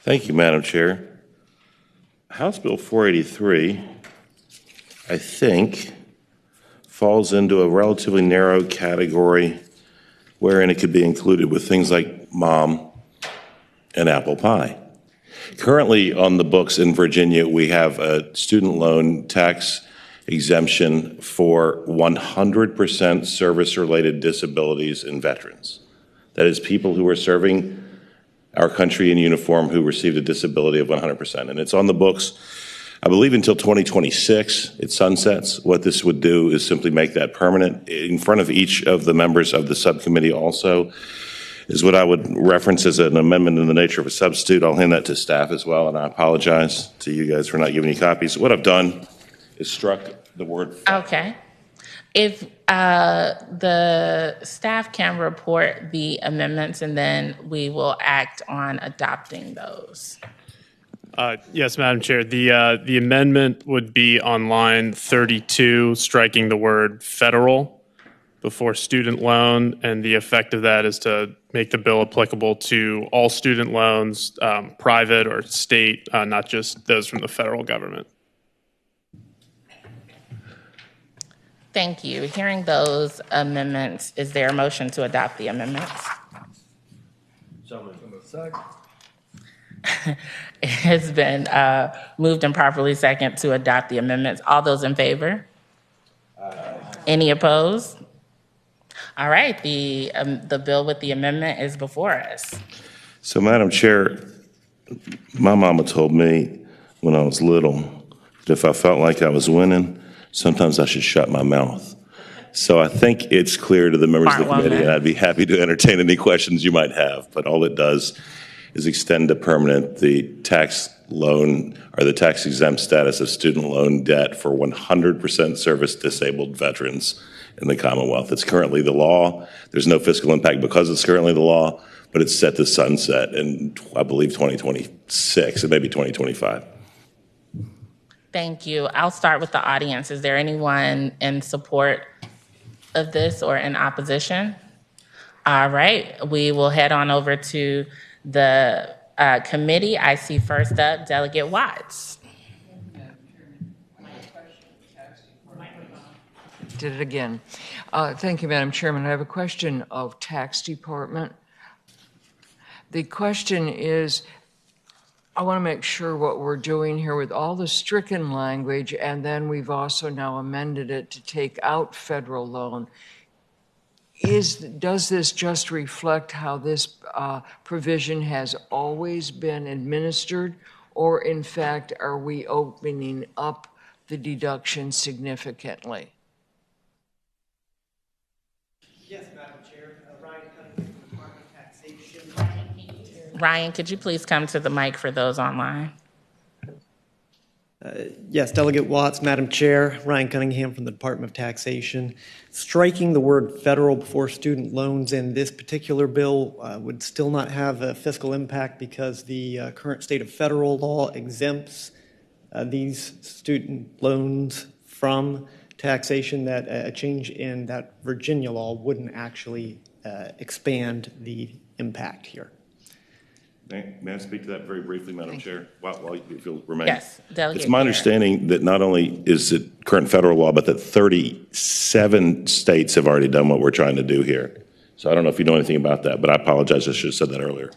Thank you, Madam Chair. House Bill 483, I think, falls into a relatively narrow category wherein it could be included with things like mom and apple pie. Currently on the books in Virginia, we have a student loan tax exemption for 100% service-related disabilities and veterans. That is people who are serving our country in uniform who received a disability of 100%. And it's on the books, I believe, until 2026. It sunsets. What this would do is simply make that permanent. In front of each of the members of the subcommittee also is what I would reference as an amendment in the nature of a substitute. I'll hand that to staff as well, and I apologize to you guys for not giving you copies. What I've done is struck the word. Okay. If the staff can report the amendments, and then we will act on adopting those. Yes, Madam Chair. The amendment would be on line 32, striking the word federal before student loan, and the effect of that is to make the bill applicable to all student loans, private or state, not just those from the federal government. Thank you. Hearing those amendments, is there a motion to adopt the amendments? It has been moved and properly second to adopt the amendments. All those in favor? Any opposed? All right, the bill with the amendment is before us. So, Madam Chair, my mama told me when I was little that if I felt like I was winning, sometimes I should shut my mouth. So I think it's clear to the members of the committee, and I'd be happy to entertain any questions you might have. But all it does is extend to permanent the tax loan or the tax exempt status of student loan debt for 100% service disabled veterans in the Commonwealth. It's currently the law. There's no fiscal impact because it's currently the law, but it's set to sunset in, I believe, 2026 and maybe 2025. Thank you. I'll start with the audience. Is there anyone in support of this or in opposition? All right, we will head on over to the committee. I see first up Delegate Watts. Did it again. Thank you, Madam Chairman. I have a question of Tax Department. The question is, I want to make sure what we're doing here with all the stricken language, and then we've also now amended it to take out federal loan. Does this just reflect how this provision has always been administered, or in fact, are we opening up the deduction significantly? Yes, Madam Chair. Ryan Cunningham from the Department of Taxation. Ryan, could you please come to the mic for those online? Yes, Delegate Watts, Madam Chair. Ryan Cunningham from the Department of Taxation. Striking the word federal before student loans in this particular bill would still not have a fiscal impact because the current state of federal law exempts these student loans from taxation. That a change in that Virginia law wouldn't actually expand the impact here. May I speak to that very briefly, Madam Chair, while if you'll remain? Yes, Delegate It's my Garrett. understanding that not only is it current federal law, but that 37 states have already done what we're trying to do here. So I don't know if you know anything about that, but I apologize. I should have said that earlier.